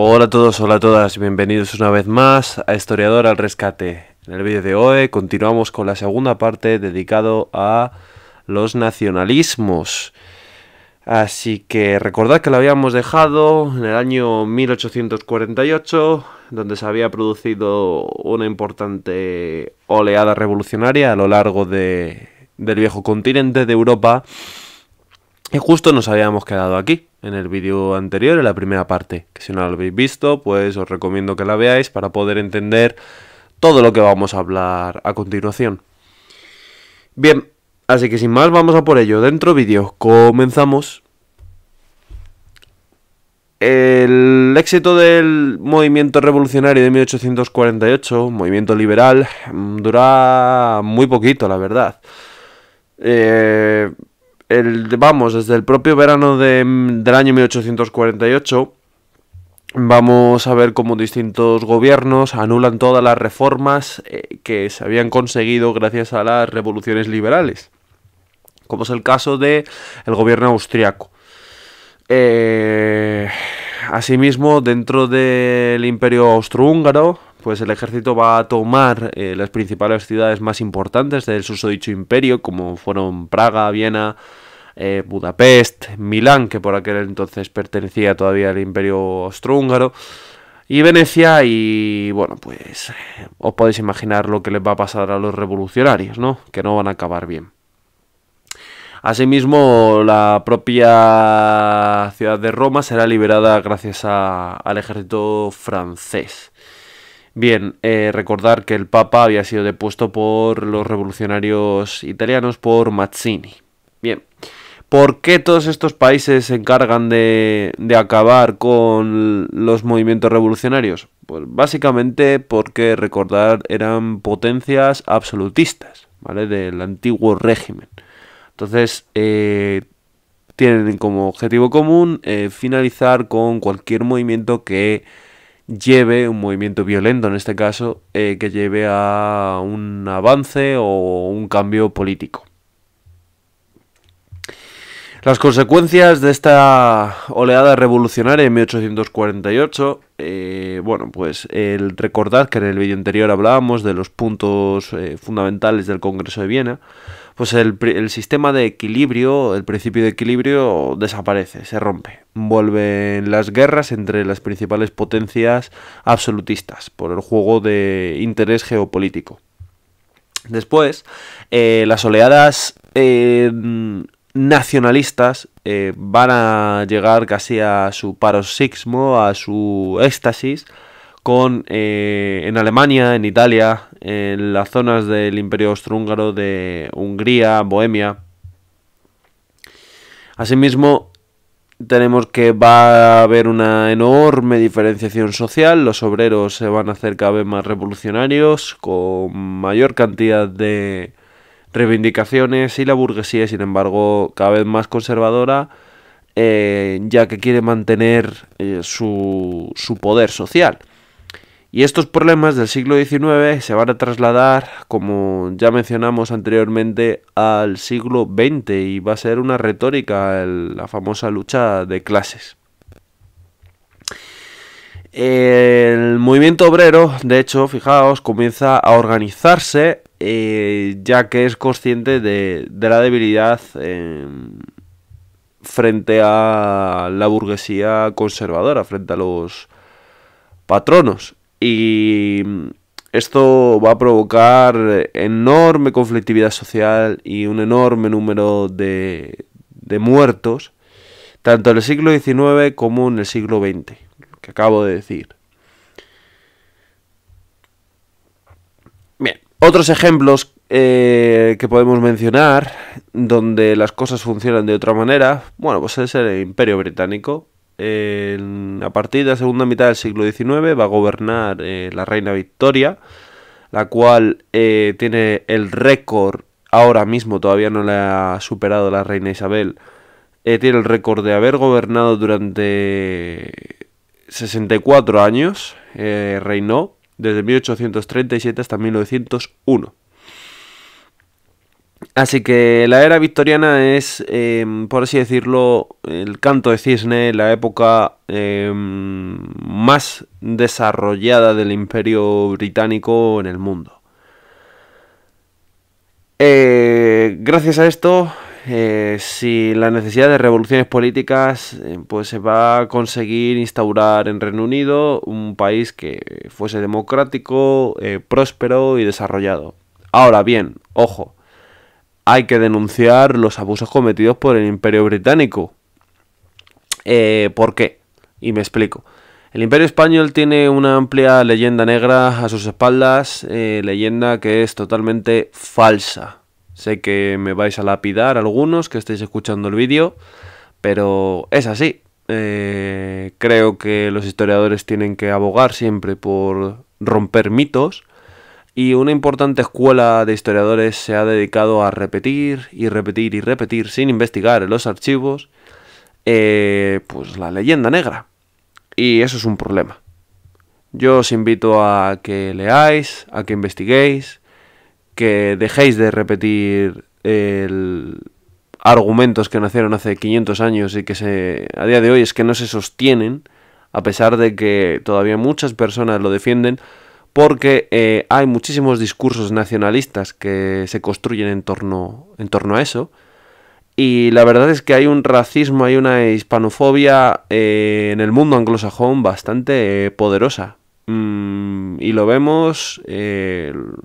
Hola a todos, hola a todas, bienvenidos una vez más a Historiador al Rescate. En el vídeo de hoy continuamos con la segunda parte dedicado a los nacionalismos. Así que recordad que lo habíamos dejado en el año 1848, donde se había producido una importante oleada revolucionaria a lo largo del viejo continente de Europa. Y justo nos habíamos quedado aquí, en el vídeo anterior, en la primera parte. Que si no lo habéis visto, pues os recomiendo que la veáis para poder entender todo lo que vamos a hablar a continuación. Bien, así que sin más vamos a por ello. Dentro vídeo, comenzamos. El éxito del movimiento revolucionario de 1848, movimiento liberal, dura muy poquito, la verdad. Desde el propio verano del año 1848 vamos a ver cómo distintos gobiernos anulan todas las reformas que se habían conseguido gracias a las revoluciones liberales, como es el caso del gobierno austriaco. Asimismo, dentro del Imperio Austrohúngaro, pues el ejército va a tomar las principales ciudades más importantes del susodicho imperio, como fueron Praga, Viena, Budapest, Milán, que por aquel entonces pertenecía todavía al Imperio Austrohúngaro, y Venecia. Y bueno, pues os podéis imaginar lo que les va a pasar a los revolucionarios, ¿no? Que no van a acabar bien. Asimismo, la propia ciudad de Roma será liberada gracias al ejército francés. Bien, recordar que el Papa había sido depuesto por los revolucionarios italianos, por Mazzini. Bien, ¿por qué todos estos países se encargan de acabar con los movimientos revolucionarios? Pues básicamente porque, recordar, eran potencias absolutistas, ¿vale? Del antiguo régimen. Entonces, tienen como objetivo común finalizar con cualquier movimiento que lleve, un movimiento violento en este caso, que lleve a un avance o un cambio político. Las consecuencias de esta oleada revolucionaria en 1848, bueno, pues el recordar que en el vídeo anterior hablábamos de los puntos fundamentales del Congreso de Viena, pues el sistema de equilibrio, el principio de equilibrio desaparece, se rompe. Vuelven las guerras entre las principales potencias absolutistas por el juego de interés geopolítico. Después, las oleadas nacionalistas van a llegar casi a su paroxismo, a su éxtasis, en Alemania, en Italia, en las zonas del Imperio Austrohúngaro, de Hungría, Bohemia. Asimismo, tenemos que va a haber una enorme diferenciación social. Los obreros se van a hacer cada vez más revolucionarios, con mayor cantidad de reivindicaciones, y la burguesía, sin embargo, cada vez más conservadora, ya que quiere mantener su poder social. Y estos problemas del siglo XIX se van a trasladar, como ya mencionamos anteriormente, al siglo XX, y va a ser una retórica, la famosa lucha de clases. El movimiento obrero, de hecho, fijaos, comienza a organizarse, ya que es consciente de la debilidad frente a la burguesía conservadora, frente a los patronos. Y esto va a provocar enorme conflictividad social y un enorme número de muertos, tanto en el siglo XIX como en el siglo XX, que acabo de decir. Bien, otros ejemplos que podemos mencionar donde las cosas funcionan de otra manera, bueno, pues es el Imperio Británico. A partir de la segunda mitad del siglo XIX va a gobernar la reina Victoria, la cual tiene el récord, ahora mismo todavía no le ha superado la reina Isabel, tiene el récord de haber gobernado durante 64 años, reinó desde 1837 hasta 1901. Así que la era victoriana es, por así decirlo, el canto de cisne, la época más desarrollada del Imperio Británico en el mundo. Gracias a esto, si la necesidad de revoluciones políticas, pues se va a conseguir instaurar en Reino Unido un país que fuese democrático, próspero y desarrollado. Ahora bien, ojo, hay que denunciar los abusos cometidos por el Imperio Británico. ¿Por qué? Y me explico. El Imperio Español tiene una amplia leyenda negra a sus espaldas, leyenda que es totalmente falsa. Sé que me vais a lapidar algunos que estéis escuchando el vídeo, pero es así. Creo que los historiadores tienen que abogar siempre por romper mitos, y una importante escuela de historiadores se ha dedicado a repetir y repetir y repetir sin investigar en los archivos pues la leyenda negra. Y eso es un problema. Yo os invito a que leáis, a que investiguéis, que dejéis de repetir argumentos que nacieron hace 500 años y que a día de hoy es que no se sostienen, a pesar de que todavía muchas personas lo defienden, porque hay muchísimos discursos nacionalistas que se construyen en torno a eso. Y la verdad es que hay un racismo, hay una hispanofobia en el mundo anglosajón bastante poderosa. Y lo vemos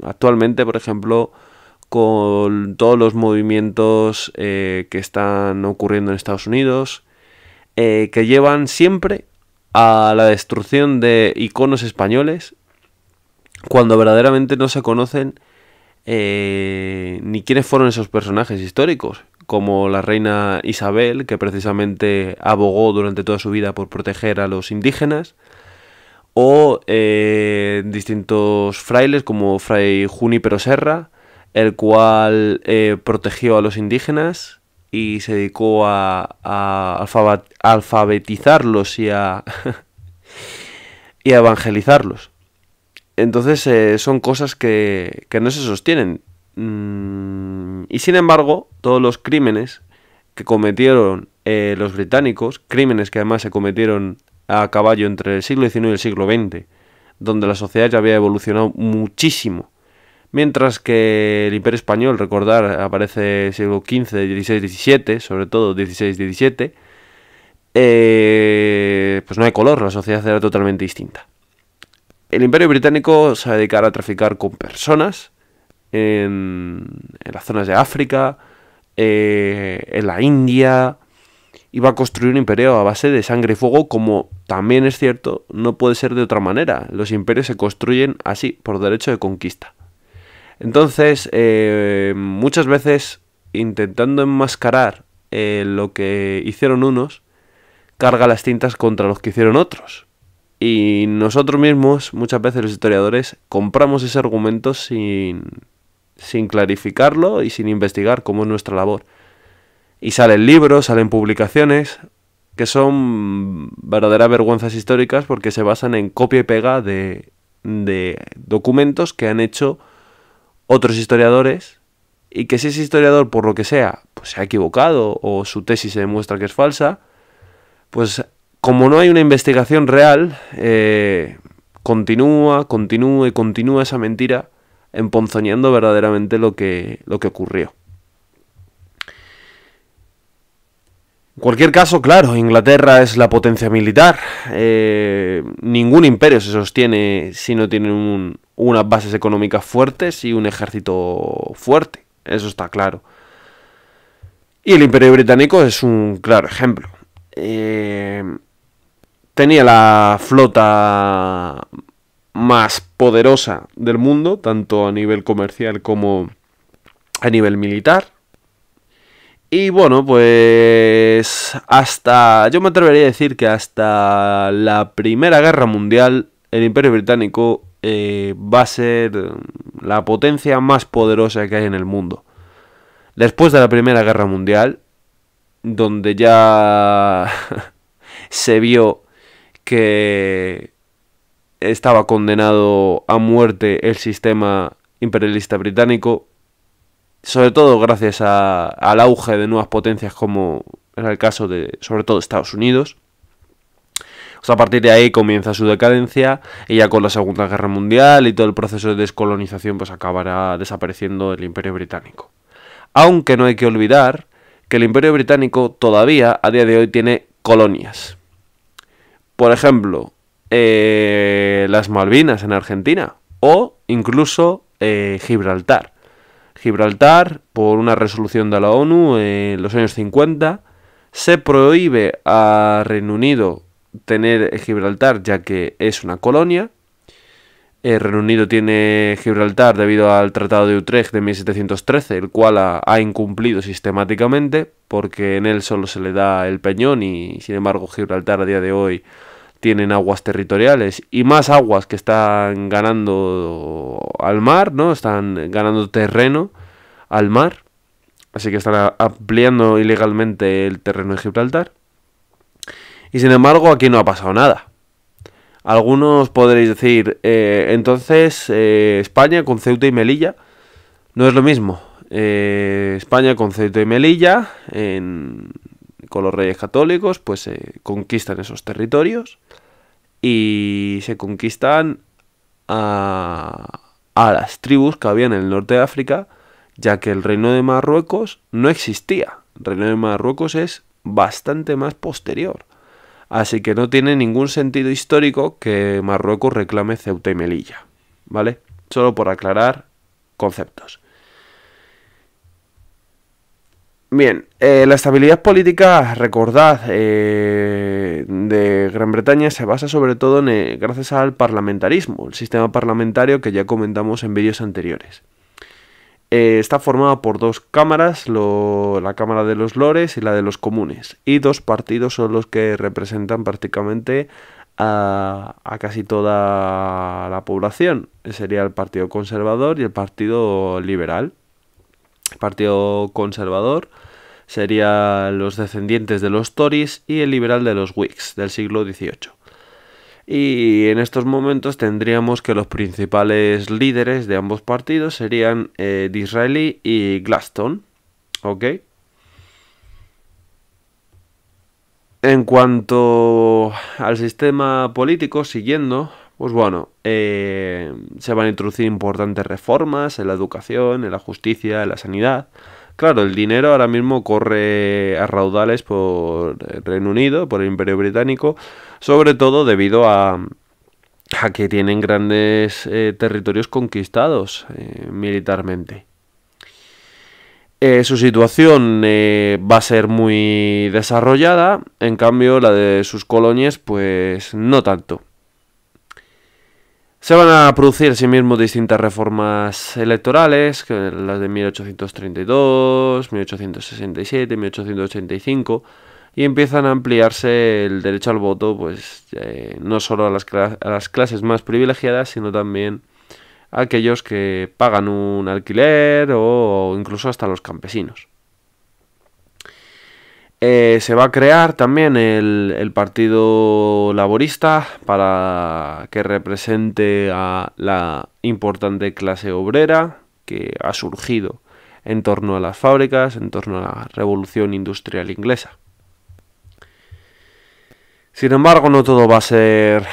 actualmente, por ejemplo, con todos los movimientos que están ocurriendo en Estados Unidos, que llevan siempre a la destrucción de iconos españoles, cuando verdaderamente no se conocen ni quiénes fueron esos personajes históricos, como la reina Isabel, que precisamente abogó durante toda su vida por proteger a los indígenas, o distintos frailes como Fray Junípero Serra, el cual protegió a los indígenas y se dedicó a alfabetizarlos y a y a evangelizarlos. Entonces son cosas que no se sostienen. Y sin embargo, todos los crímenes que cometieron los británicos, crímenes que además se cometieron a caballo entre el siglo XIX y el siglo XX, donde la sociedad ya había evolucionado muchísimo, mientras que el Imperio Español, recordar, aparece siglo XV, XVI, XVII, sobre todo XVI, XVII, pues no hay color, la sociedad era totalmente distinta. El Imperio Británico se va a dedicar a traficar con personas en las zonas de África, en la India, y va a construir un imperio a base de sangre y fuego, como también es cierto, no puede ser de otra manera. Los imperios se construyen así, por derecho de conquista. Entonces, muchas veces, intentando enmascarar lo que hicieron unos, carga las tintas contra los que hicieron otros. Y nosotros mismos, muchas veces los historiadores, compramos ese argumento sin clarificarlo y sin investigar, como es nuestra labor. Y salen libros, salen publicaciones que son verdaderas vergüenzas históricas, porque se basan en copia y pega de documentos que han hecho otros historiadores, y que si ese historiador, por lo que sea, pues se ha equivocado o su tesis se demuestra que es falsa, pues como no hay una investigación real, continúa esa mentira, emponzoñando verdaderamente lo que ocurrió. En cualquier caso, claro, Inglaterra es la potencia militar. Ningún imperio se sostiene si no tienen unas bases económicas fuertes y un ejército fuerte. Eso está claro. Y el Imperio Británico es un claro ejemplo. Tenía la flota más poderosa del mundo, tanto a nivel comercial como a nivel militar. Y bueno, pues yo me atrevería a decir que hasta la Primera Guerra Mundial el Imperio Británico va a ser la potencia más poderosa que hay en el mundo. Después de la Primera Guerra Mundial, donde ya se vio que estaba condenado a muerte el sistema imperialista británico, sobre todo gracias al auge de nuevas potencias como era el caso de, sobre todo, Estados Unidos. Pues a partir de ahí comienza su decadencia y ya con la Segunda Guerra Mundial y todo el proceso de descolonización pues acabará desapareciendo el Imperio Británico. Aunque no hay que olvidar que el Imperio Británico todavía a día de hoy tiene colonias. Por ejemplo, las Malvinas en Argentina o incluso Gibraltar. Gibraltar, por una resolución de la ONU en los años 50, se prohíbe a Reino Unido tener Gibraltar ya que es una colonia. El Reino Unido tiene Gibraltar debido al Tratado de Utrecht de 1713, el cual ha incumplido sistemáticamente porque en él solo se le da el peñón y sin embargo Gibraltar a día de hoy tienen aguas territoriales y más aguas que están ganando al mar, ¿no? Están ganando terreno al mar, así que están ampliando ilegalmente el terreno de Gibraltar. Y sin embargo aquí no ha pasado nada. Algunos podréis decir, entonces España con Ceuta y Melilla no es lo mismo. España con Ceuta y Melilla, con los reyes católicos, pues se conquistan esos territorios y se conquistan a las tribus que había en el norte de África, ya que el reino de Marruecos no existía. El reino de Marruecos es bastante más posterior. Así que no tiene ningún sentido histórico que Marruecos reclame Ceuta y Melilla, ¿vale? Solo por aclarar conceptos. Bien, la estabilidad política, recordad, de Gran Bretaña se basa sobre todo gracias al parlamentarismo, el sistema parlamentario que ya comentamos en vídeos anteriores. Está formada por dos cámaras, la Cámara de los Lores y la de los Comunes. Y dos partidos son los que representan prácticamente a casi toda la población. Sería el Partido Conservador y el Partido Liberal. El Partido Conservador serían los descendientes de los Tories y el Liberal de los Whigs del siglo XVIII. Y en estos momentos tendríamos que los principales líderes de ambos partidos serían Disraeli y Gladstone, ¿ok? En cuanto al sistema político, siguiendo, pues bueno, se van a introducir importantes reformas en la educación, en la justicia, en la sanidad. Claro, el dinero ahora mismo corre a raudales por el Reino Unido, por el Imperio Británico, sobre todo debido a que tienen grandes territorios conquistados militarmente. Su situación va a ser muy desarrollada, en cambio la de sus colonias pues no tanto. Se van a producir asimismo distintas reformas electorales, que las de 1832, 1867, 1885, y empiezan a ampliarse el derecho al voto, pues no solo a las clases más privilegiadas, sino también a aquellos que pagan un alquiler o incluso hasta los campesinos. Se va a crear también el Partido Laborista para que represente a la importante clase obrera que ha surgido en torno a las fábricas, en torno a la Revolución Industrial Inglesa. Sin embargo, no todo va a ser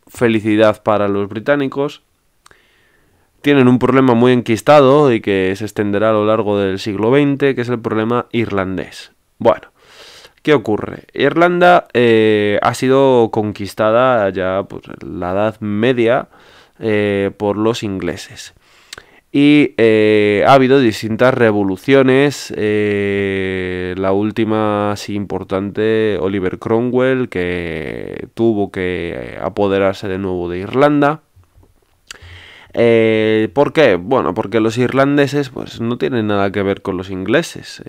felicidad para los británicos. Tienen un problema muy enquistado y que se extenderá a lo largo del siglo XX, que es el problema irlandés. Bueno, ¿qué ocurre? Irlanda ha sido conquistada ya por la Edad Media por los ingleses. Y ha habido distintas revoluciones, la última así importante, Oliver Cromwell, que tuvo que apoderarse de nuevo de Irlanda. ¿Por qué? Bueno, porque los irlandeses pues no tienen nada que ver con los ingleses.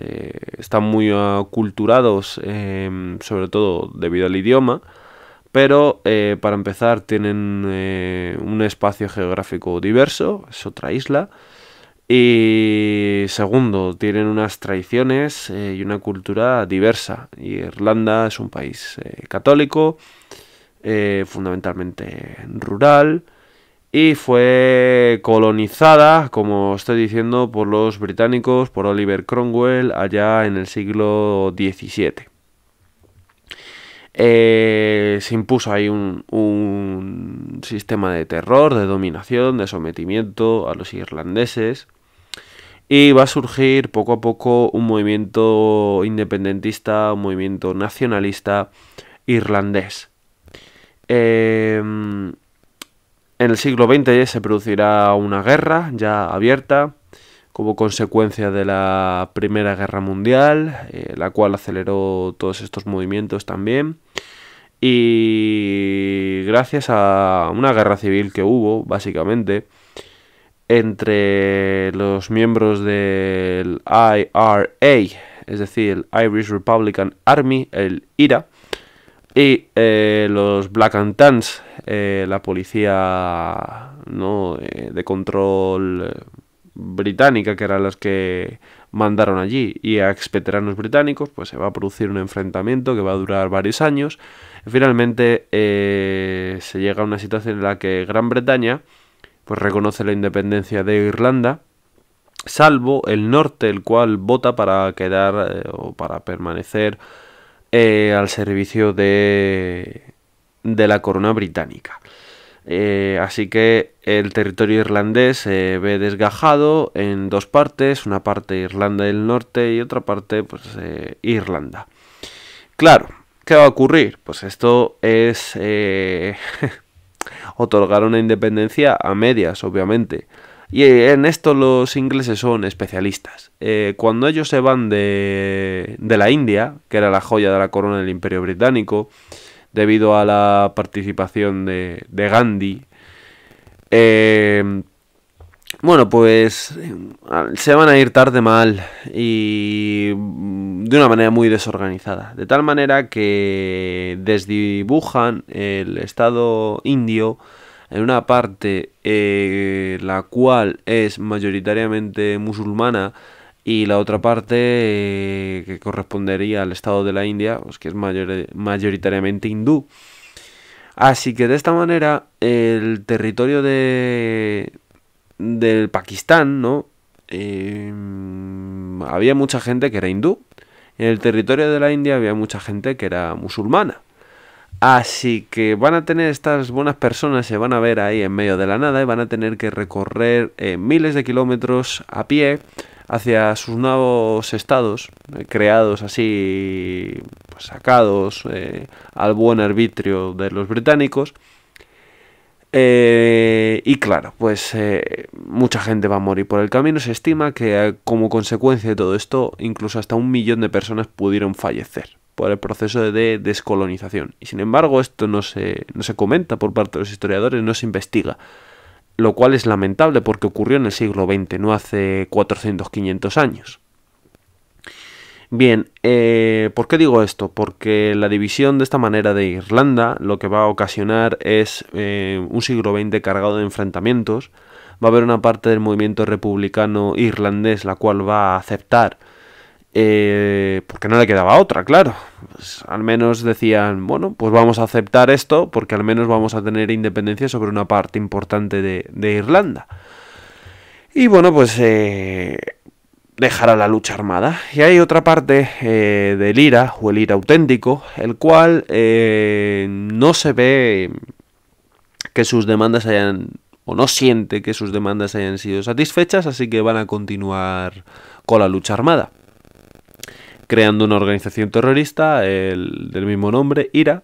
Están muy aculturados, sobre todo debido al idioma, pero para empezar tienen un espacio geográfico diverso, es otra isla. Y segundo, tienen unas tradiciones y una cultura diversa. Y Irlanda es un país católico, fundamentalmente rural. y fue colonizada, como estoy diciendo, por los británicos, por Oliver Cromwell, allá en el siglo XVII. Se impuso ahí un sistema de terror, de dominación, de sometimiento a los irlandeses, y va a surgir poco a poco un movimiento independentista, un movimiento nacionalista irlandés. En el siglo XX se producirá una guerra ya abierta como consecuencia de la Primera Guerra Mundial, la cual aceleró todos estos movimientos también. Y gracias a una guerra civil que hubo, básicamente, entre los miembros del IRA, es decir, el Irish Republican Army, el IRA, y los Black and Tans, la policía, ¿no?, de control británica, que eran los que mandaron allí, y a exveteranos británicos, pues se va a producir un enfrentamiento que va a durar varios años. Y finalmente se llega a una situación en la que Gran Bretaña pues reconoce la independencia de Irlanda, salvo el norte, el cual vota para quedar o para permanecer al servicio de la corona británica. Así que el territorio irlandés se ve desgajado en dos partes, una parte Irlanda del Norte y otra parte pues Irlanda. Claro, ¿qué va a ocurrir? Pues esto es otorgar una independencia a medias, obviamente. Y en esto los ingleses son especialistas. Cuando ellos se van de la India, que era la joya de la corona del Imperio Británico, debido a la participación de Gandhi, bueno, pues se van a ir tarde mal y de una manera muy desorganizada. De tal manera que desdibujan el Estado indio en una parte la cual es mayoritariamente musulmana y la otra parte que correspondería al Estado de la India, pues que es mayoritariamente hindú. Así que de esta manera el territorio del Pakistán, ¿no? Había mucha gente que era hindú. En el territorio de la India había mucha gente que era musulmana. Así que van a tener estas buenas personas, se van a ver ahí en medio de la nada y van a tener que recorrer miles de kilómetros a pie hacia sus nuevos estados, creados así, pues sacados al buen arbitrio de los británicos. Y claro, pues mucha gente va a morir por el camino. Se estima que como consecuencia de todo esto, incluso hasta 1 millón de personas pudieron fallecer por el proceso de descolonización. Y sin embargo, esto no se comenta por parte de los historiadores, no se investiga. Lo cual es lamentable porque ocurrió en el siglo XX, no hace 400, 500 años. Bien, ¿por qué digo esto? Porque la división de esta manera de Irlanda lo que va a ocasionar es un siglo XX cargado de enfrentamientos. Va a haber una parte del movimiento republicano irlandés la cual va a aceptar, porque no le quedaba otra, claro. Pues al menos decían, bueno, pues vamos a aceptar esto porque al menos vamos a tener independencia sobre una parte importante de Irlanda. Y bueno, pues dejará la lucha armada. Y hay otra parte del IRA, o el IRA auténtico, el cual no se ve que sus demandas hayan, o no siente que sus demandas hayan sido satisfechas, así que van a continuar con la lucha armada, creando una organización terrorista del mismo nombre, IRA,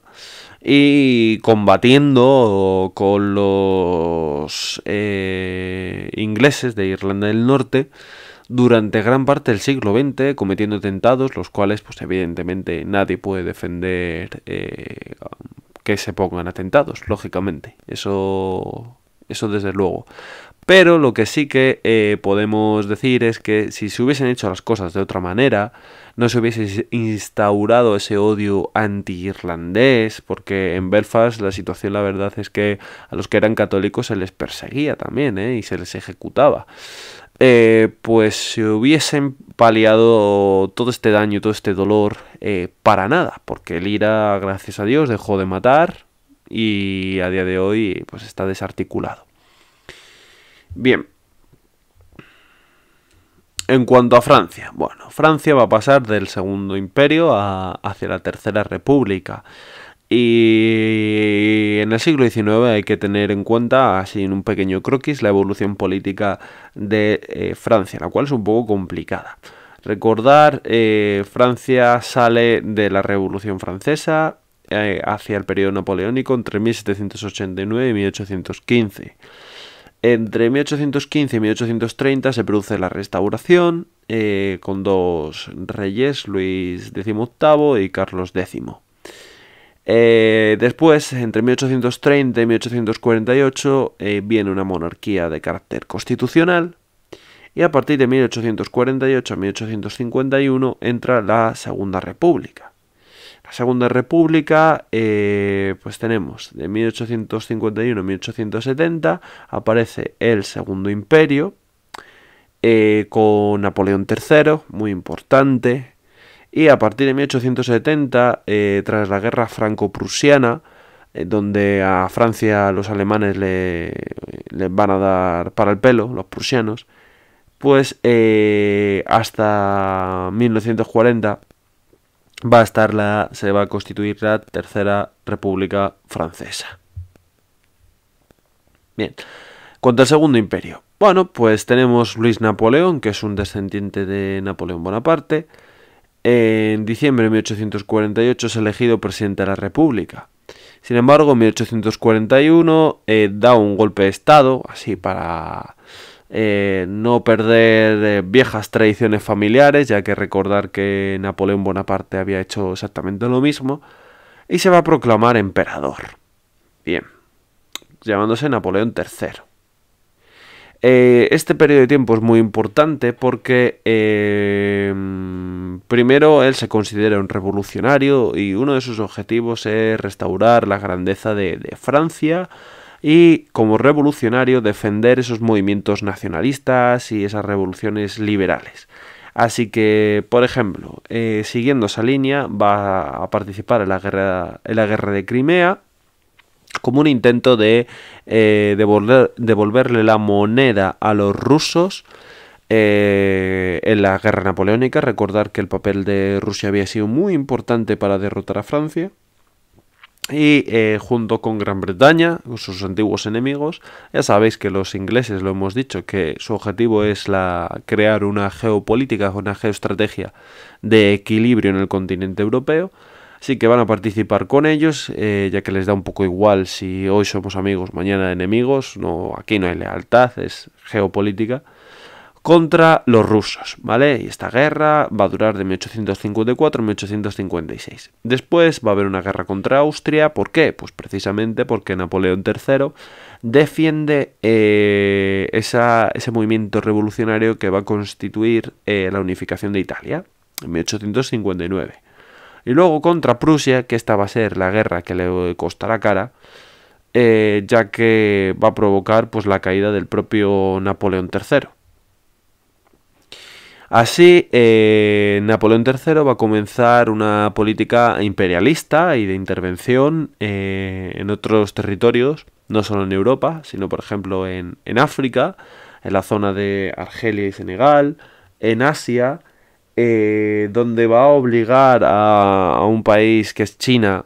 y combatiendo con los ingleses de Irlanda del Norte durante gran parte del siglo XX, cometiendo atentados, los cuales, pues evidentemente, nadie puede defender que se pongan atentados, lógicamente. Eso desde luego. Pero lo que sí que podemos decir es que si se hubiesen hecho las cosas de otra manera, no se hubiese instaurado ese odio anti-irlandés, porque en Belfast la situación, la verdad, es que a los que eran católicos se les perseguía también, y se les ejecutaba. Pues se hubiesen paliado todo este daño, todo este dolor, para nada, porque el IRA, gracias a Dios, dejó de matar y a día de hoy pues está desarticulado. Bien. En cuanto a Francia, bueno, Francia va a pasar del Segundo Imperio hacia la Tercera República. Y en el siglo XIX hay que tener en cuenta, así en un pequeño croquis, la evolución política de Francia, la cual es un poco complicada. Recordar, Francia sale de la Revolución Francesa hacia el periodo napoleónico entre 1789 y 1815. Entre 1815 y 1830 se produce la restauración con dos reyes, Luis XVIII y Carlos X. Después, entre 1830 y 1848, viene una monarquía de carácter constitucional y a partir de 1848 a 1851 entra la Segunda República. La Segunda República, pues tenemos de 1851 a 1870, aparece el Segundo Imperio, con Napoleón III, muy importante, y a partir de 1870, tras la guerra franco-prusiana, donde a Francia los alemanes le van a dar para el pelo, los prusianos, pues hasta 1940 se va a constituir la Tercera República Francesa. Bien, cuanto al Segundo Imperio. Bueno, pues tenemos Luis Napoleón, que es un descendiente de Napoleón Bonaparte. En diciembre de 1848 es elegido presidente de la República. Sin embargo, en 1841 da un golpe de Estado, así para no perder viejas tradiciones familiares, ya que recordar que Napoleón Bonaparte había hecho exactamente lo mismo, y se va a proclamar emperador. Bien, llamándose Napoleón III. Este periodo de tiempo es muy importante porque primero él se considera un revolucionario y uno de sus objetivos es restaurar la grandeza de Francia y como revolucionario defender esos movimientos nacionalistas y esas revoluciones liberales. Así que, por ejemplo, siguiendo esa línea, va a participar en la guerra de Crimea como un intento de devolverle la moneda a los rusos en la guerra napoleónica. Recordar que el papel de Rusia había sido muy importante para derrotar a Francia. Y junto con Gran Bretaña, sus antiguos enemigos, ya sabéis que los ingleses, lo hemos dicho, que su objetivo es crear una geopolítica, una geoestrategia de equilibrio en el continente europeo. Así que van a participar con ellos, ya que les da un poco igual si hoy somos amigos, mañana enemigos. No, aquí no hay lealtad, es geopolítica. Contra los rusos, ¿vale? Y esta guerra va a durar de 1854 a 1856. Después va a haber una guerra contra Austria. ¿Por qué? Pues precisamente porque Napoleón III defiende ese movimiento revolucionario que va a constituir la unificación de Italia en 1859. Y luego contra Prusia, que esta va a ser la guerra que le costará cara, ya que va a provocar pues la caída del propio Napoleón III. Así, Napoleón III va a comenzar una política imperialista y de intervención en otros territorios, no solo en Europa, sino por ejemplo en África, en la zona de Argelia y Senegal, en Asia, donde va a obligar a un país que es China,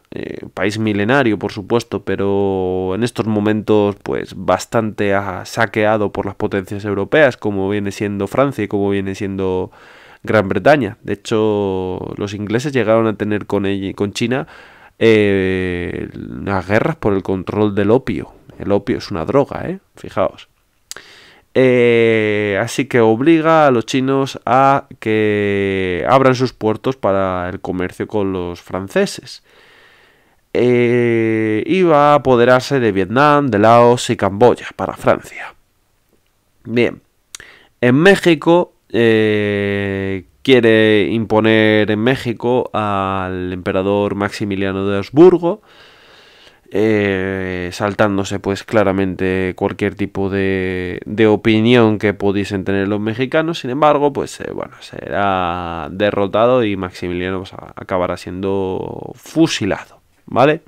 país milenario por supuesto, pero en estos momentos pues bastante saqueado por las potencias europeas, como viene siendo Francia y como viene siendo Gran Bretaña. De hecho, los ingleses llegaron a tener con China unas guerras por el control del opio. El opio es una droga, fijaos. Así que obliga a los chinos a que abran sus puertos para el comercio con los franceses. Y va a apoderarse de Vietnam, de Laos y Camboya para Francia. Bien, en México quiere imponer en México al emperador Maximiliano de Habsburgo, saltándose pues claramente cualquier tipo de opinión que pudiesen tener los mexicanos. Sin embargo, pues bueno, será derrotado y Maximiliano pues, acabará siendo fusilado, ¿vale?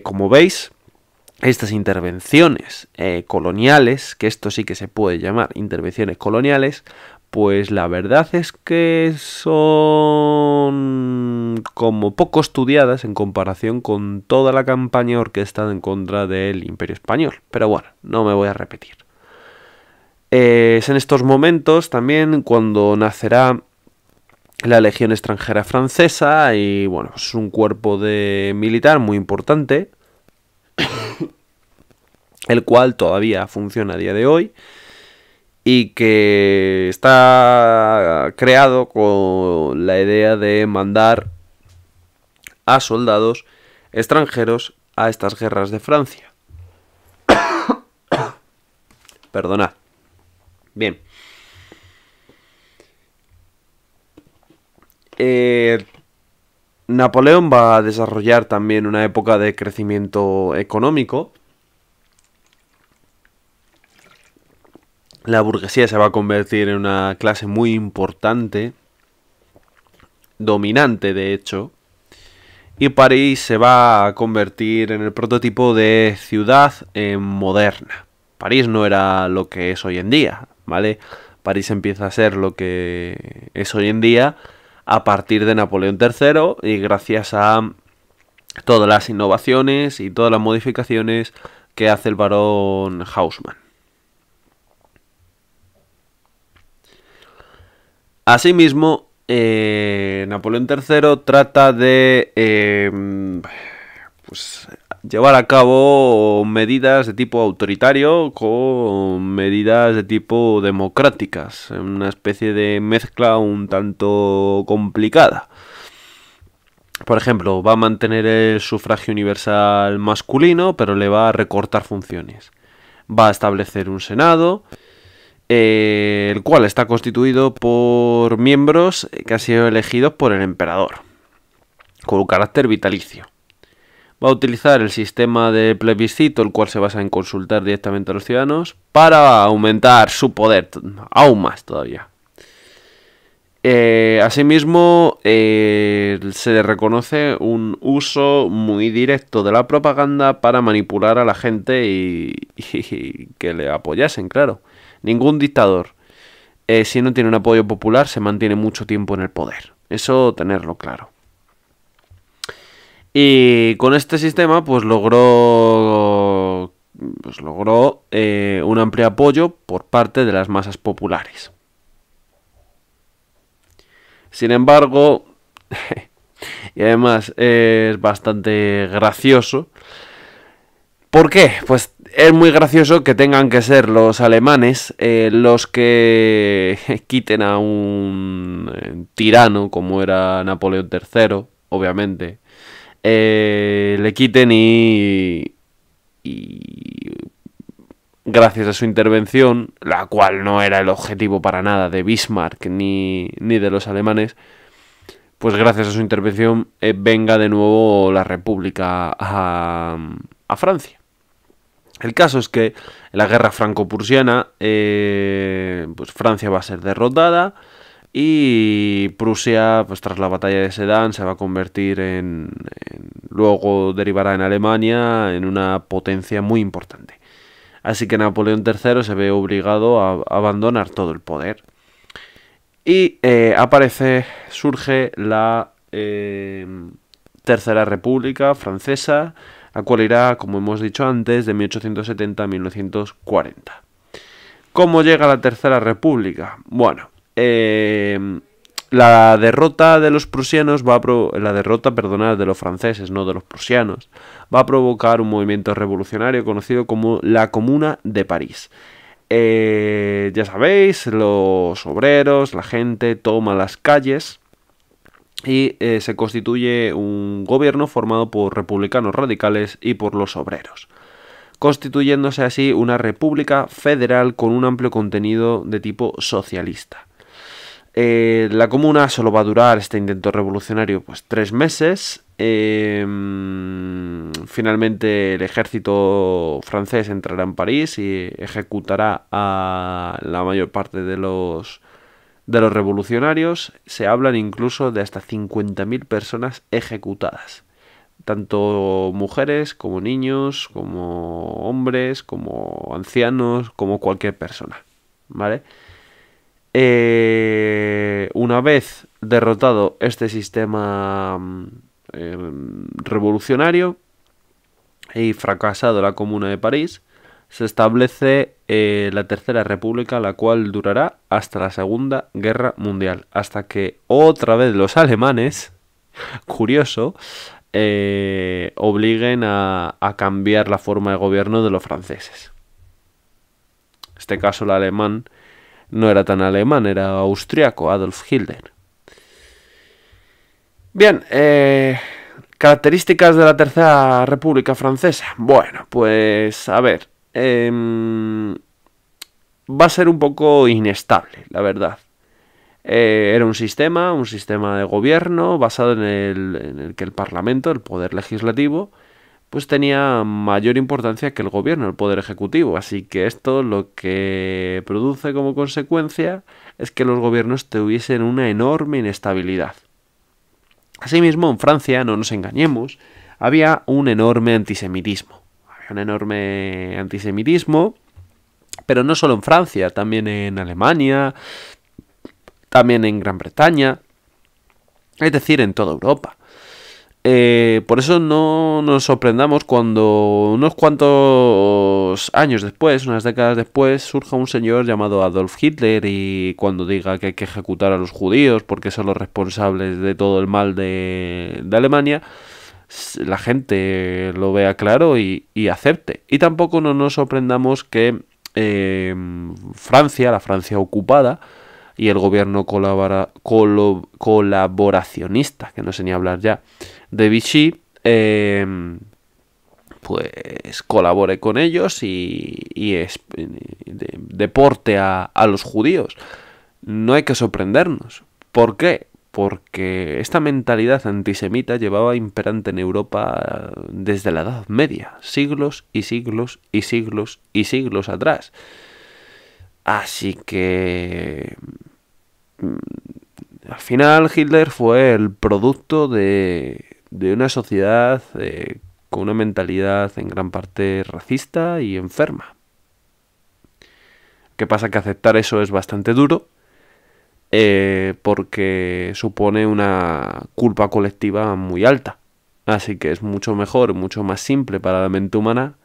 Como veis, estas intervenciones coloniales, que esto sí que se puede llamar intervenciones coloniales, pues la verdad es que son como poco estudiadas en comparación con toda la campaña orquestada en contra del Imperio Español. Pero bueno, no me voy a repetir. Es en estos momentos también cuando nacerá la Legión Extranjera Francesa y bueno, es un cuerpo de militar muy importante, el cual todavía funciona a día de hoy y que está creado con la idea de mandar a soldados extranjeros a estas guerras de Francia. Perdonad. Bien. Napoleón va a desarrollar también una época de crecimiento económico. La burguesía se va a convertir en una clase muy importante, dominante de hecho, y París se va a convertir en el prototipo de ciudad moderna. París no era lo que es hoy en día, ¿vale? París empieza a ser lo que es hoy en día a partir de Napoleón III y gracias a todas las innovaciones y todas las modificaciones que hace el barón Haussmann. Asimismo, Napoleón III trata de pues, llevar a cabo medidas de tipo autoritario con medidas de tipo democráticas, una especie de mezcla un tanto complicada. Por ejemplo, va a mantener el sufragio universal masculino, pero le va a recortar funciones. Va a establecer un senado, el cual está constituido por miembros que han sido elegidos por el emperador, con un carácter vitalicio. Va a utilizar el sistema de plebiscito, el cual se basa en consultar directamente a los ciudadanos, para aumentar su poder aún más todavía. Asimismo, se le reconoce un uso muy directo de la propaganda para manipular a la gente y que le apoyasen, claro. Ningún dictador, si no tiene un apoyo popular, se mantiene mucho tiempo en el poder. Eso tenerlo claro. Y con este sistema, pues logró un amplio apoyo por parte de las masas populares. Sin embargo, y además es bastante gracioso. ¿Por qué? Pues es muy gracioso que tengan que ser los alemanes los que quiten a un tirano como era Napoleón III, obviamente. Le quiten y gracias a su intervención, la cual no era el objetivo para nada de Bismarck ni de los alemanes, pues gracias a su intervención venga de nuevo la República a Francia. El caso es que en la guerra franco-prusiana, pues Francia va a ser derrotada y Prusia, pues tras la batalla de Sedan, se va a convertir luego derivará en Alemania en una potencia muy importante. Así que Napoleón III se ve obligado a abandonar todo el poder. Y surge la Tercera República Francesa, la cual irá, como hemos dicho antes, de 1870 a 1940. ¿Cómo llega la Tercera República? Bueno, la derrota de los prusianos de los franceses, no de los prusianos, va a provocar un movimiento revolucionario conocido como la Comuna de París. Ya sabéis, los obreros, la gente toma las calles y se constituye un gobierno formado por republicanos radicales y por los obreros, constituyéndose así una república federal con un amplio contenido de tipo socialista. La comuna solo va a durar, este intento revolucionario, pues 3 meses. Finalmente el ejército francés entrará en París y ejecutará a la mayor parte de los revolucionarios. Se hablan incluso de hasta 50.000 personas ejecutadas. tanto mujeres como niños, como hombres, como ancianos, como cualquier persona, ¿vale? Una vez derrotado este sistema revolucionario y fracasado la Comuna de París, se establece la Tercera República, la cual durará hasta la Segunda Guerra Mundial, hasta que otra vez los alemanes, curioso, obliguen a cambiar la forma de gobierno de los franceses. En este caso el alemán no era tan alemán, era austriaco, Adolf Hitler. Bien, características de la Tercera República Francesa. Bueno, pues a ver, va a ser un poco inestable, la verdad. Era un sistema de gobierno basado en el que el Parlamento, el poder legislativo, pues tenía mayor importancia que el gobierno, el poder ejecutivo. Así que esto lo que produce como consecuencia es que los gobiernos tuviesen una enorme inestabilidad. Asimismo, en Francia, no nos engañemos, había un enorme antisemitismo. Pero no solo en Francia, también en Alemania, también en Gran Bretaña, es decir, en toda Europa. Por eso no nos sorprendamos cuando unos cuantos años después, unas décadas después, surja un señor llamado Adolf Hitler y cuando diga que hay que ejecutar a los judíos porque son los responsables de todo el mal de Alemania, la gente lo vea claro y acepte. Y tampoco no nos sorprendamos que Francia, la Francia ocupada, y el gobierno colaboracionista, que no sé ni hablar ya, de Vichy, pues colabore con ellos y deporte a los judíos. No hay que sorprendernos. ¿Por qué? Porque esta mentalidad antisemita llevaba imperante en Europa desde la Edad Media, siglos y siglos y siglos y siglos atrás. Así que al final Hitler fue el producto de una sociedad con una mentalidad en gran parte racista y enferma. ¿Qué pasa? Que aceptar eso es bastante duro porque supone una culpa colectiva muy alta. Así que es mucho mejor, mucho más simple para la mente humana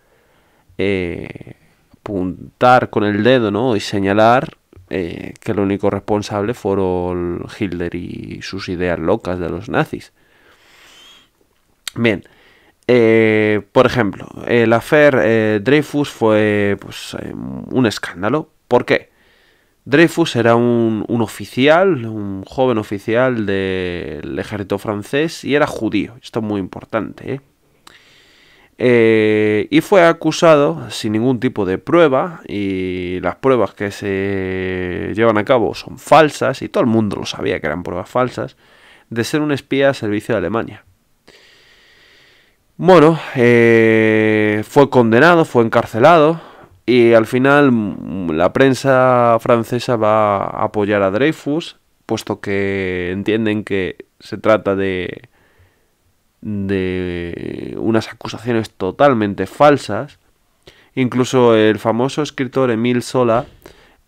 apuntar con el dedo, ¿no? Y señalar que el único responsable fueron Hitler y sus ideas locas de los nazis. Bien, por ejemplo, el affair Dreyfus fue pues, un escándalo. ¿Por qué? Dreyfus era un oficial, un joven oficial del ejército francés y era judío. Esto es muy importante, ¿eh? Y fue acusado sin ningún tipo de prueba, y las pruebas que se llevan a cabo son falsas, y todo el mundo lo sabía que eran pruebas falsas, de ser un espía al servicio de Alemania. Bueno, fue condenado, fue encarcelado, y al final la prensa francesa va a apoyar a Dreyfus, puesto que entienden que se trata de unas acusaciones totalmente falsas. Incluso el famoso escritor Émile Zola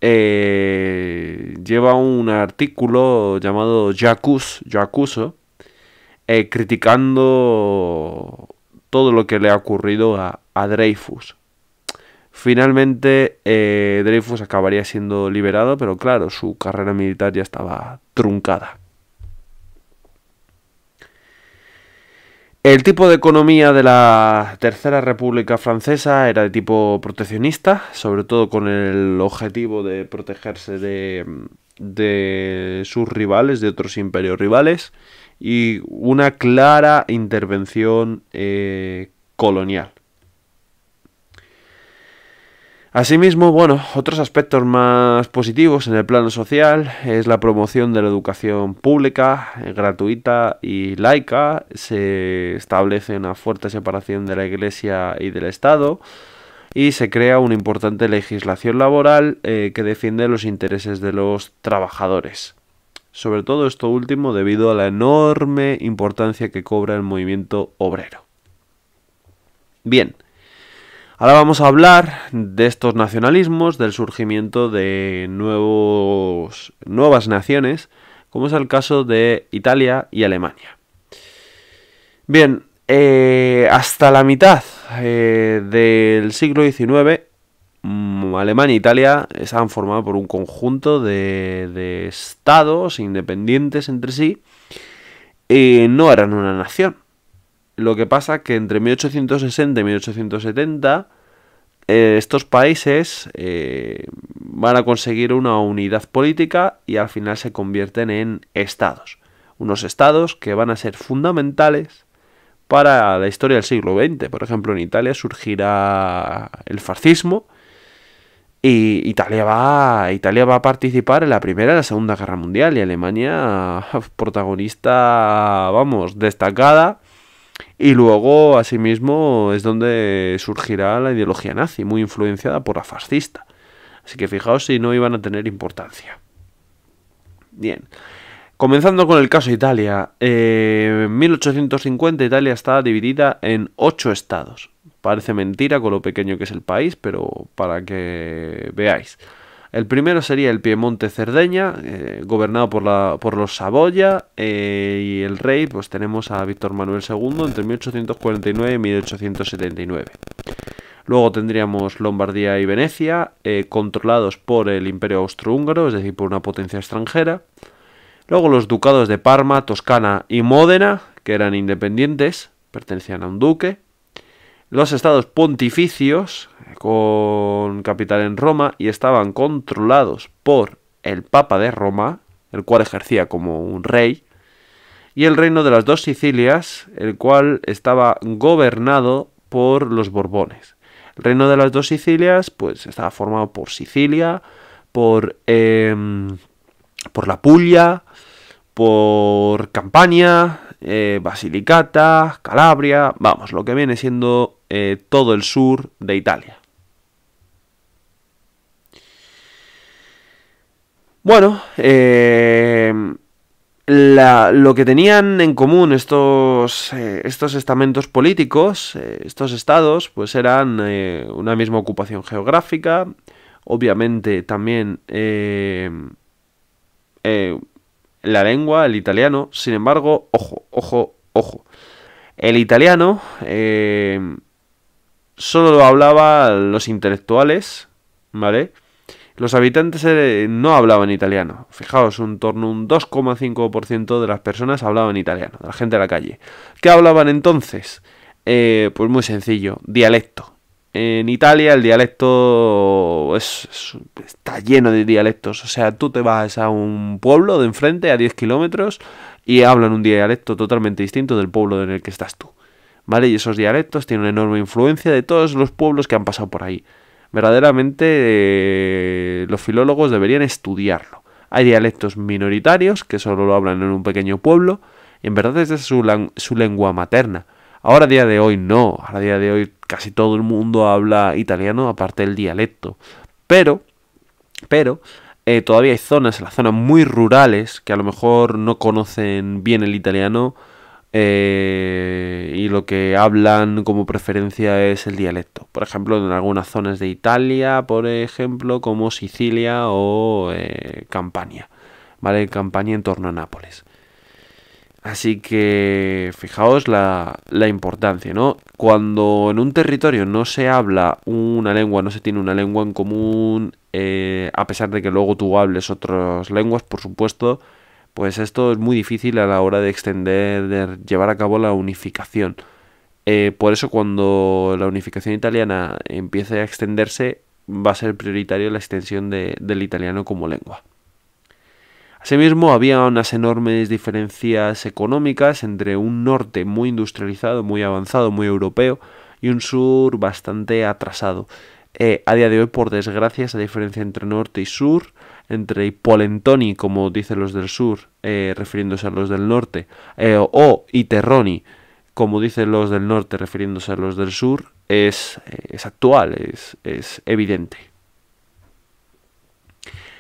lleva un artículo llamado Yo acuso, criticando todo lo que le ha ocurrido a Dreyfus. Finalmente Dreyfus acabaría siendo liberado, pero claro, su carrera militar ya estaba truncada. El tipo de economía de la Tercera República Francesa era de tipo proteccionista, sobre todo con el objetivo de protegerse de sus rivales, de otros imperios rivales, y una clara intervención colonial. Asimismo, bueno, otros aspectos más positivos en el plano social es la promoción de la educación pública, gratuita y laica. Se establece una fuerte separación de la Iglesia y del Estado y se crea una importante legislación laboral que defiende los intereses de los trabajadores. Sobre todo esto último debido a la enorme importancia que cobra el movimiento obrero. Bien, ahora vamos a hablar de estos nacionalismos, del surgimiento de nuevas naciones, como es el caso de Italia y Alemania. Bien, hasta la mitad del siglo XIX, Alemania e Italia estaban formados por un conjunto de estados independientes entre sí y no eran una nación. Lo que pasa es que entre 1860 y 1870 estos países van a conseguir una unidad política y al final se convierten en estados. Unos estados que van a ser fundamentales para la historia del siglo XX. Por ejemplo, en Italia surgirá el fascismo y Italia va a participar en la Primera y la Segunda Guerra Mundial y Alemania protagonista, vamos, destacada. Y luego, asimismo, es donde surgirá la ideología nazi, muy influenciada por la fascista. Así que fijaos si no iban a tener importancia. Bien. Comenzando con el caso Italia, en 1850 Italia está dividida en 8 estados. Parece mentira con lo pequeño que es el país, pero para que veáis. El primero sería el Piemonte-Cerdeña, gobernado por los Saboya, y el rey, pues tenemos a Víctor Manuel II entre 1849 y 1879. Luego tendríamos Lombardía y Venecia, controlados por el Imperio Austrohúngaro, es decir, por una potencia extranjera. Luego los ducados de Parma, Toscana y Módena, que eran independientes, pertenecían a un duque. Los estados pontificios, con capital en Roma, y estaban controlados por el Papa de Roma, el cual ejercía como un rey. Y el reino de las dos Sicilias, el cual estaba gobernado por los Borbones. El reino de las dos Sicilias, pues estaba formado por Sicilia, por la Puglia, por Campania, Basilicata, Calabria, vamos, lo que viene siendo todo el sur de Italia. Bueno, lo que tenían en común estos estamentos políticos, estos estados, pues eran una misma ocupación geográfica, obviamente también la lengua, el italiano. Sin embargo, ojo, el italiano solo lo hablaban los intelectuales, ¿vale? Los habitantes no hablaban italiano. Fijaos, en torno a un 2,5% de las personas hablaban italiano, de la gente de la calle. ¿Qué hablaban entonces? Pues muy sencillo, dialecto. En Italia el dialecto está lleno de dialectos. O sea, tú te vas a un pueblo de enfrente a 10 kilómetros y hablan un dialecto totalmente distinto del pueblo en el que estás tú, ¿vale? Y esos dialectos tienen una enorme influencia de todos los pueblos que han pasado por ahí. Verdaderamente los filólogos deberían estudiarlo. Hay dialectos minoritarios que solo lo hablan en un pequeño pueblo y en verdad esa es su lengua materna. Ahora a día de hoy no, ahora a día de hoy casi todo el mundo habla italiano aparte del dialecto. Pero todavía hay zonas, en las zonas muy rurales, que a lo mejor no conocen bien el italiano y lo que hablan como preferencia es el dialecto. Por ejemplo, en algunas zonas de Italia, por ejemplo, como Sicilia o Campania, ¿vale? Campania en torno a Nápoles. Así que fijaos la importancia, ¿no? Cuando en un territorio no se habla una lengua, no se tiene una lengua en común, a pesar de que luego tú hables otras lenguas, por supuesto, pues esto es muy difícil a la hora de extender, de llevar a cabo la unificación. Por eso cuando la unificación italiana empiece a extenderse, va a ser prioritario la extensión del italiano como lengua. Asimismo, había unas enormes diferencias económicas entre un norte muy industrializado, muy avanzado, muy europeo, y un sur bastante atrasado. A día de hoy, por desgracia, esa diferencia entre norte y sur, entre i polentoni, como dicen los del sur, refiriéndose a los del norte, o i terroni, como dicen los del norte, refiriéndose a los del sur, es actual, es evidente.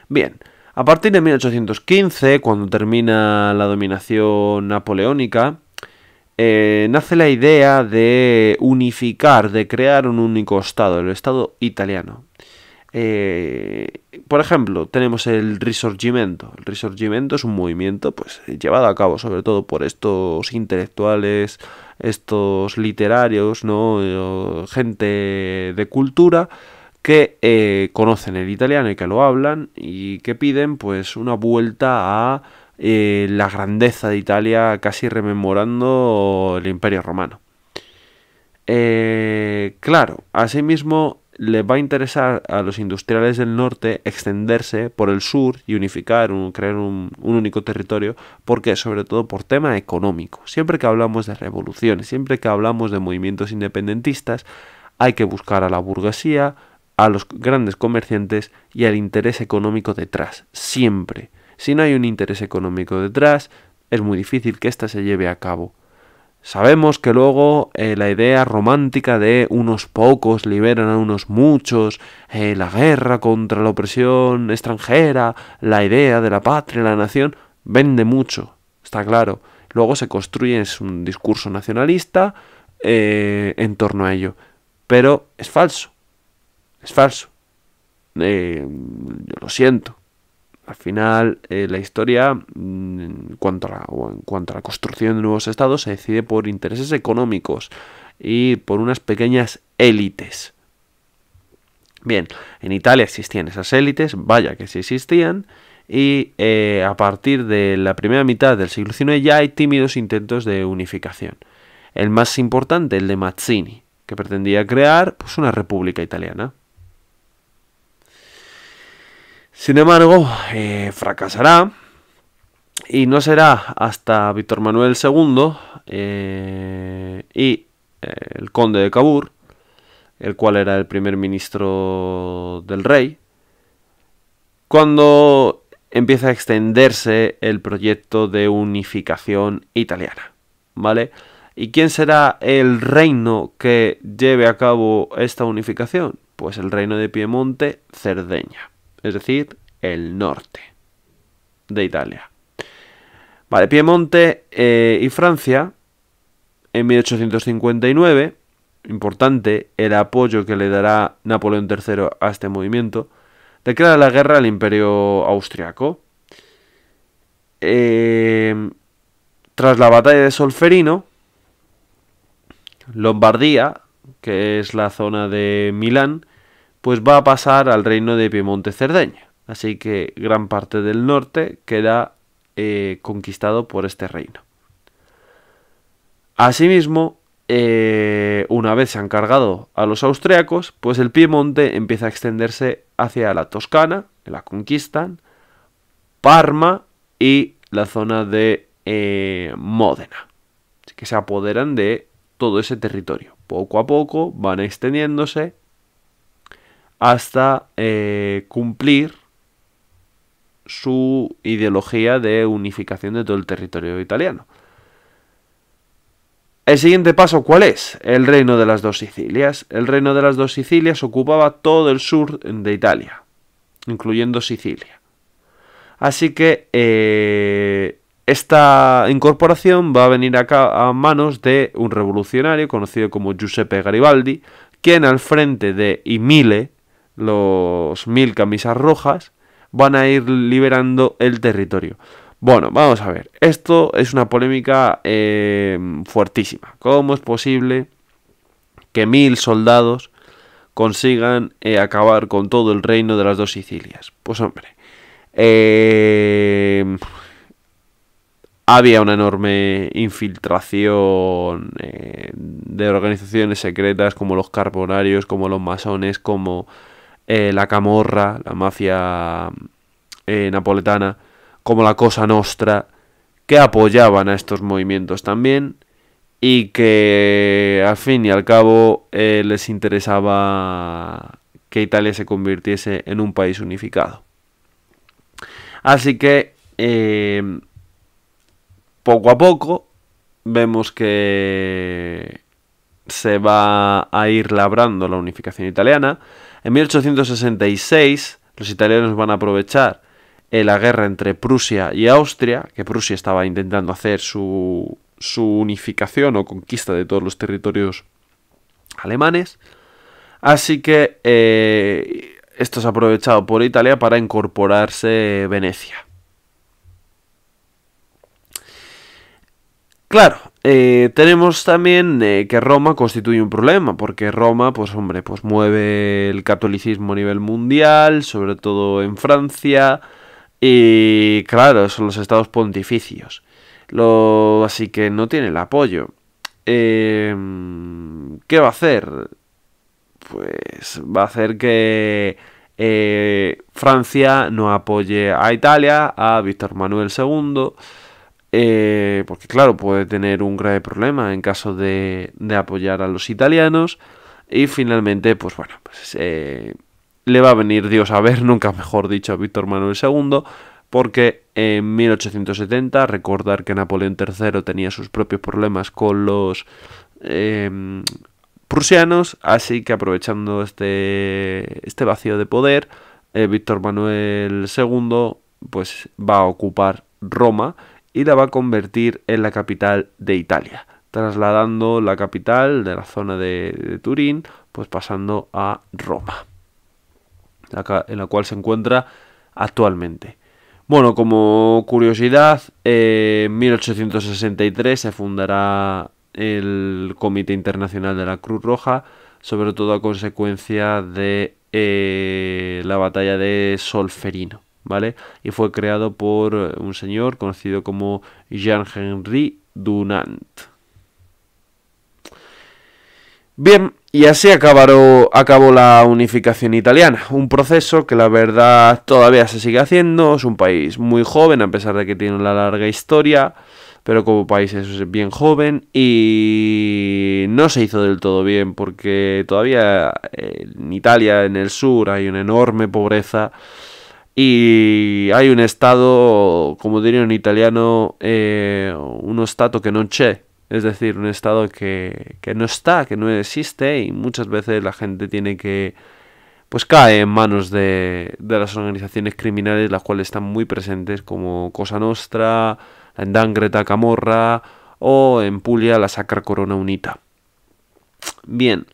Bien. A partir de 1815, cuando termina la dominación napoleónica, nace la idea de unificar, de crear un único Estado, el Estado italiano. Por ejemplo, tenemos el Risorgimento. El Risorgimento es un movimiento pues, llevado a cabo sobre todo por estos intelectuales, estos literarios, ¿no? Gente de cultura que conocen el italiano y que lo hablan y que piden pues una vuelta a la grandeza de Italia, casi rememorando el Imperio Romano. Claro, asimismo les va a interesar a los industriales del norte extenderse por el sur y unificar, crear un único territorio, porque sobre todo por tema económico. Siempre que hablamos de revoluciones, siempre que hablamos de movimientos independentistas, hay que buscar a la burguesía, a los grandes comerciantes y al interés económico detrás, siempre. Si no hay un interés económico detrás, es muy difícil que ésta se lleve a cabo. Sabemos que luego la idea romántica de unos pocos liberan a unos muchos, la guerra contra la opresión extranjera, la idea de la patria, la nación, vende mucho, está claro. Luego se construye un discurso nacionalista en torno a ello, pero es falso. Es falso. Yo lo siento. Al final, la historia, en cuanto a la construcción de nuevos estados, se decide por intereses económicos y por unas pequeñas élites. Bien, en Italia existían esas élites, vaya que sí existían, y a partir de la primera mitad del siglo XIX ya hay tímidos intentos de unificación. El más importante, el de Mazzini, que pretendía crear pues, una república italiana. Sin embargo, fracasará y no será hasta Víctor Manuel II y el conde de Cavour, el cual era el primer ministro del rey, cuando empieza a extenderse el proyecto de unificación italiana, ¿vale? ¿Y quién será el reino que lleve a cabo esta unificación? Pues el reino de Piemonte-Cerdeña. Es decir, el norte de Italia. Vale, Piemonte y Francia, en 1859, importante el apoyo que le dará Napoleón III a este movimiento, declara la guerra al Imperio Austriaco. Tras la batalla de Solferino, Lombardía, que es la zona de Milán, pues va a pasar al reino de Piemonte-Cerdeña. Así que gran parte del norte queda conquistado por este reino. Asimismo, una vez se han cargado a los austriacos, pues el Piemonte empieza a extenderse hacia la Toscana, que la conquistan, Parma y la zona de Módena. Así que se apoderan de todo ese territorio. Poco a poco van extendiéndose hasta cumplir su ideología de unificación de todo el territorio italiano. El siguiente paso, ¿cuál es? El reino de las dos Sicilias. El reino de las dos Sicilias ocupaba todo el sur de Italia, incluyendo Sicilia. Así que esta incorporación va a venir acá a manos de un revolucionario conocido como Giuseppe Garibaldi, quien al frente de I Mille, los 1000 camisas rojas, van a ir liberando el territorio. Bueno, vamos a ver. Esto es una polémica fuertísima. ¿Cómo es posible que 1000 soldados consigan acabar con todo el reino de las dos Sicilias? Pues hombre, había una enorme infiltración de organizaciones secretas como los carbonarios, como los masones, como la Camorra, la mafia napoletana, como la Cosa Nostra, que apoyaban a estos movimientos también y que al fin y al cabo les interesaba que Italia se convirtiese en un país unificado. Así que poco a poco vemos que se va a ir labrando la unificación italiana. En 1866 los italianos van a aprovechar la guerra entre Prusia y Austria, que Prusia estaba intentando hacer su unificación o conquista de todos los territorios alemanes. Así que esto es aprovechado por Italia para incorporarse Venecia. Claro, tenemos también que Roma constituye un problema, porque Roma, pues hombre, pues mueve el catolicismo a nivel mundial, sobre todo en Francia, y claro, son los estados pontificios. Así que no tiene el apoyo. ¿Qué va a hacer? Pues va a hacer que Francia no apoye a Italia, a Víctor Manuel II, porque claro, puede tener un grave problema en caso de apoyar a los italianos. Y finalmente, pues bueno, pues, le va a venir Dios a ver, nunca mejor dicho, a Víctor Manuel II, porque en 1870, recordar que Napoleón III tenía sus propios problemas con los prusianos, así que aprovechando este vacío de poder, Víctor Manuel II pues va a ocupar Roma y la va a convertir en la capital de Italia, trasladando la capital de la zona de Turín, pues pasando a Roma, en la cual se encuentra actualmente. Bueno, como curiosidad, en 1863 se fundará el Comité Internacional de la Cruz Roja, sobre todo a consecuencia de la batalla de Solferino, ¿vale? Y fue creado por un señor conocido como Jean-Henri Dunant. Bien, y así acabó la unificación italiana, un proceso que la verdad todavía se sigue haciendo. Es un país muy joven, a pesar de que tiene una larga historia, pero como país es bien joven y no se hizo del todo bien, porque todavía en Italia, en el sur, hay una enorme pobreza y hay un estado, como diría en italiano, uno stato che non c'è. Es decir, un estado que no está, que no existe, y muchas veces la gente tiene que, pues cae en manos de las organizaciones criminales, las cuales están muy presentes, como Cosa Nostra, la 'Ndrangheta Camorra o en Puglia la Sacra Corona Unita. Bien,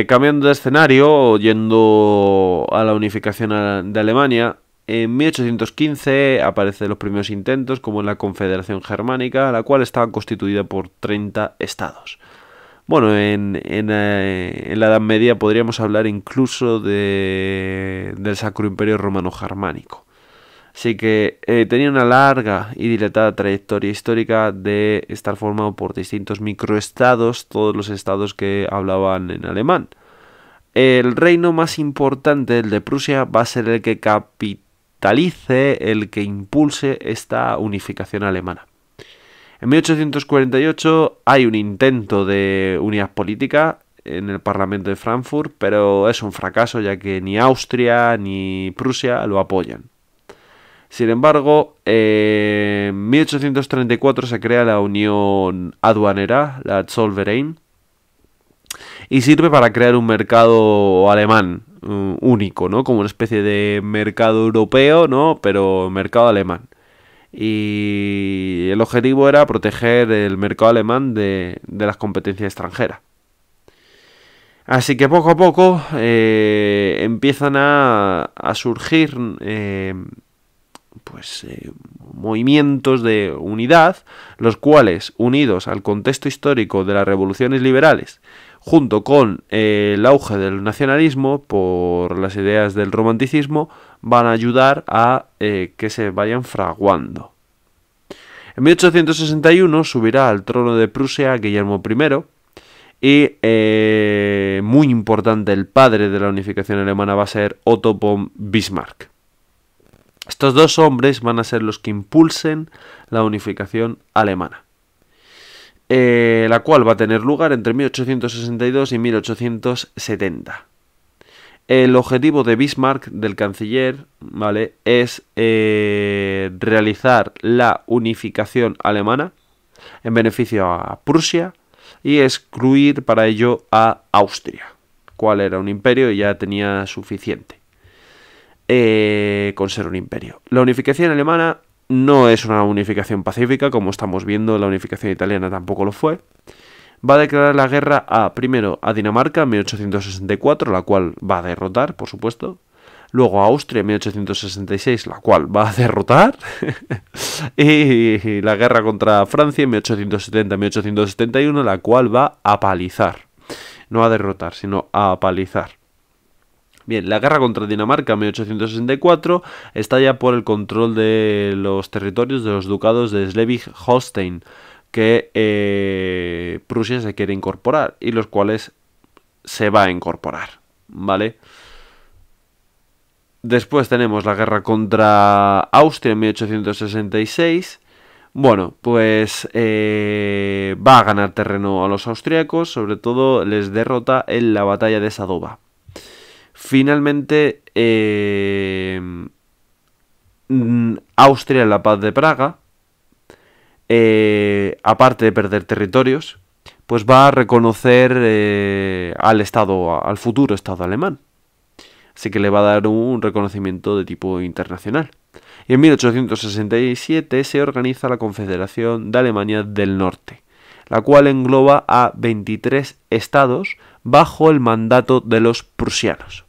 cambiando de escenario, yendo a la unificación de Alemania, en 1815 aparecen los primeros intentos, como en la Confederación Germánica, la cual estaba constituida por 30 estados. Bueno, en la Edad Media podríamos hablar incluso del Sacro Imperio Romano Germánico. Así que tenía una larga y dilatada trayectoria histórica de estar formado por distintos microestados, todos los estados que hablaban en alemán. El reino más importante, el de Prusia, va a ser el que el que impulse esta unificación alemana. En 1848 hay un intento de unidad política en el Parlamento de Frankfurt, pero es un fracaso, ya que ni Austria ni Prusia lo apoyan. Sin embargo, en 1834 se crea la Unión Aduanera, la Zollverein, y sirve para crear un mercado alemán único, ¿no? Como una especie de mercado europeo, ¿no? Pero mercado alemán. Y el objetivo era proteger el mercado alemán de las competencias extranjeras. Así que poco a poco empiezan a surgir movimientos de unidad, los cuales, unidos al contexto histórico de las revoluciones liberales, junto con el auge del nacionalismo por las ideas del romanticismo, van a ayudar a que se vayan fraguando. En 1861 subirá al trono de Prusia Guillermo I, y muy importante, el padre de la unificación alemana va a ser Otto von Bismarck. Estos dos hombres van a ser los que impulsen la unificación alemana, la cual va a tener lugar entre 1862 y 1870. El objetivo de Bismarck, del canciller, ¿vale?, es realizar la unificación alemana en beneficio a Prusia y excluir para ello a Austria, cual era un imperio y ya tenía suficiente. con ser un imperio. La unificación alemana no es una unificación pacífica, como estamos viendo, la unificación italiana tampoco lo fue. Va a declarar la guerra primero a Dinamarca en 1864, la cual va a derrotar, por supuesto. Luego a Austria en 1866, la cual va a derrotar. Y la guerra contra Francia en 1870-1871, la cual va a palizar. No a derrotar, sino a palizar. Bien, la guerra contra Dinamarca en 1864 estalla por el control de los territorios de los ducados de Schleswig-Holstein, que Prusia se quiere incorporar y los cuales se va a incorporar, ¿vale? Después tenemos la guerra contra Austria en 1866. Bueno, pues va a ganar terreno a los austriacos, sobre todo les derrota en la batalla de Sadova. Finalmente, Austria en la paz de Praga, aparte de perder territorios, pues va a reconocer al futuro Estado alemán. Así que le va a dar un reconocimiento de tipo internacional. Y en 1867 se organiza la Confederación de Alemania del Norte, la cual engloba a 23 estados bajo el mandato de los prusianos.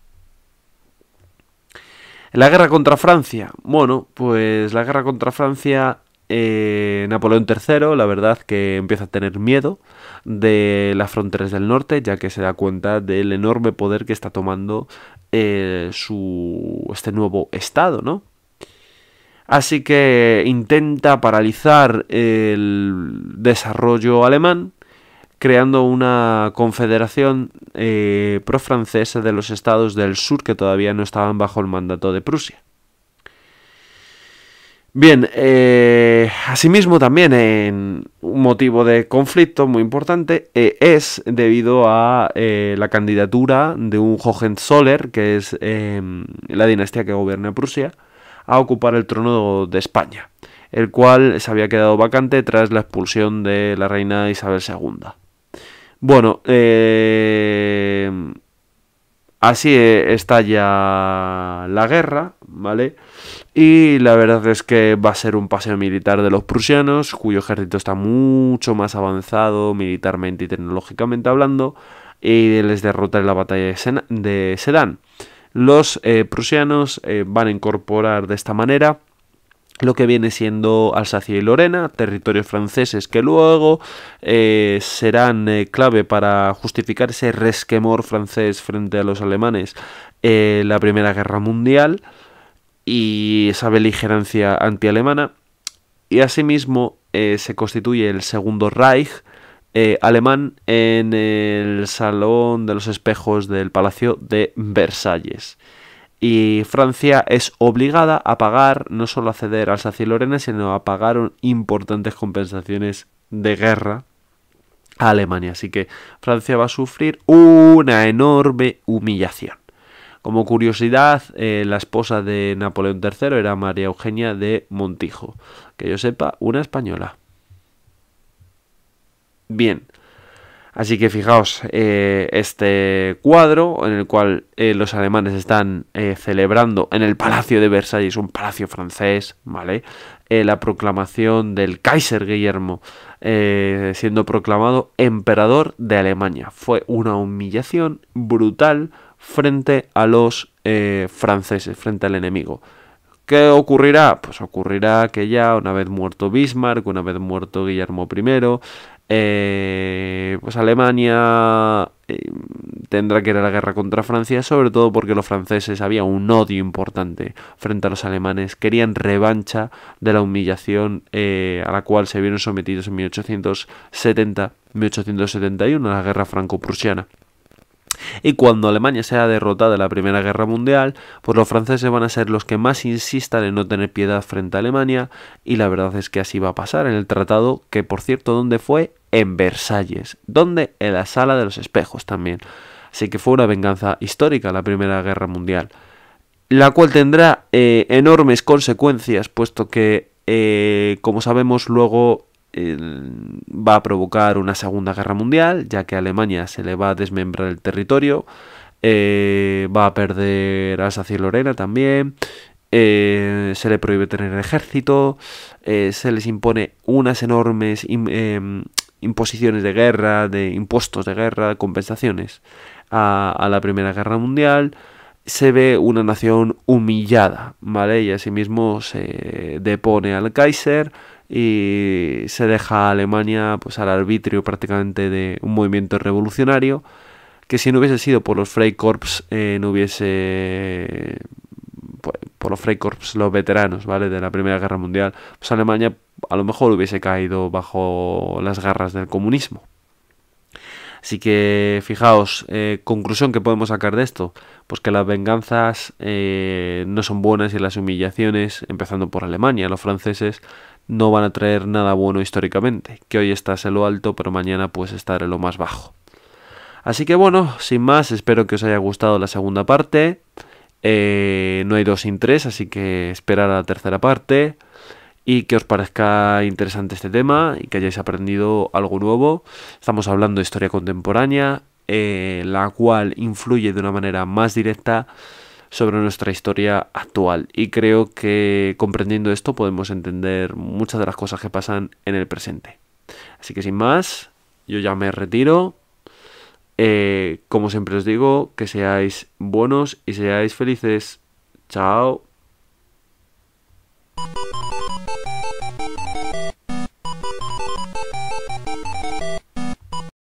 La guerra contra Francia. Bueno, pues la guerra contra Francia, Napoleón III, la verdad que empieza a tener miedo de las fronteras del norte, ya que se da cuenta del enorme poder que está tomando este nuevo estado, ¿no? Así que intenta paralizar el desarrollo alemán, creando una confederación pro-francesa de los estados del sur que todavía no estaban bajo el mandato de Prusia. Bien, asimismo también un motivo de conflicto muy importante es debido a la candidatura de un Hohenzoller, que es la dinastía que gobierna Prusia, a ocupar el trono de España, el cual se había quedado vacante tras la expulsión de la reina Isabel II. Bueno, así estalla la guerra, ¿vale? Y la verdad es que va a ser un paseo militar de los prusianos, cuyo ejército está mucho más avanzado militarmente y tecnológicamente hablando, y les derrota en la batalla de Sedan. Los prusianos van a incorporar de esta manera lo que viene siendo Alsacia y Lorena, territorios franceses que luego serán clave para justificar ese resquemor francés frente a los alemanes en la Primera Guerra Mundial y esa beligerancia antialemana. Y asimismo se constituye el Segundo Reich alemán en el Salón de los Espejos del Palacio de Versalles. Y Francia es obligada a pagar, no solo a ceder a Alsacia y Lorena, sino a pagar importantes compensaciones de guerra a Alemania. Así que Francia va a sufrir una enorme humillación. Como curiosidad, la esposa de Napoleón III era María Eugenia de Montijo. Que yo sepa, una española. Bien. Así que fijaos, este cuadro en el cual los alemanes están celebrando en el Palacio de Versalles, un palacio francés, ¿vale? La proclamación del Kaiser Guillermo, siendo proclamado emperador de Alemania. Fue una humillación brutal frente a los franceses, frente al enemigo. ¿Qué ocurrirá? Pues ocurrirá que ya una vez muerto Bismarck, una vez muerto Guillermo I, pues Alemania tendrá que ir a la guerra contra Francia, sobre todo porque los franceses había un odio importante frente a los alemanes, querían revancha de la humillación a la cual se vieron sometidos en 1870-1871, la guerra franco-prusiana. Y cuando Alemania sea derrotada en la Primera Guerra Mundial, pues los franceses van a ser los que más insistan en no tener piedad frente a Alemania, y la verdad es que así va a pasar en el tratado, que por cierto, ¿dónde fue? En Versalles, donde en la Sala de los Espejos también. Así que fue una venganza histórica la Primera Guerra Mundial, la cual tendrá enormes consecuencias, puesto que, como sabemos, luego va a provocar una Segunda Guerra Mundial, ya que a Alemania se le va a desmembrar el territorio, Va a perder Alsacia y Lorena también. Se le prohíbe tener ejército. Se les impone unas enormes imposiciones de guerra, de impuestos de guerra, compensaciones a la Primera Guerra Mundial. Se ve una nación humillada, ¿vale? Y asimismo se depone al Kaiser y se deja a Alemania pues al arbitrio prácticamente de un movimiento revolucionario que, si no hubiese sido por los Freikorps, no hubiese, por los Freikorps, los veteranos, ¿vale?, de la Primera Guerra Mundial, pues Alemania a lo mejor hubiese caído bajo las garras del comunismo. Así que fijaos, conclusión que podemos sacar de esto, pues que las venganzas no son buenas y las humillaciones, empezando por Alemania, los franceses, no van a traer nada bueno históricamente, que hoy estás en lo alto pero mañana puedes estar en lo más bajo. Así que bueno, sin más, espero que os haya gustado la segunda parte. No hay 2 sin 3, así que esperar a la tercera parte. Y que os parezca interesante este tema y que hayáis aprendido algo nuevo. Estamos hablando de historia contemporánea, la cual influye de una manera más directa sobre nuestra historia actual. Y creo que comprendiendo esto podemos entender muchas de las cosas que pasan en el presente. Así que sin más, yo ya me retiro. Como siempre os digo, que seáis buenos y seáis felices. Chao.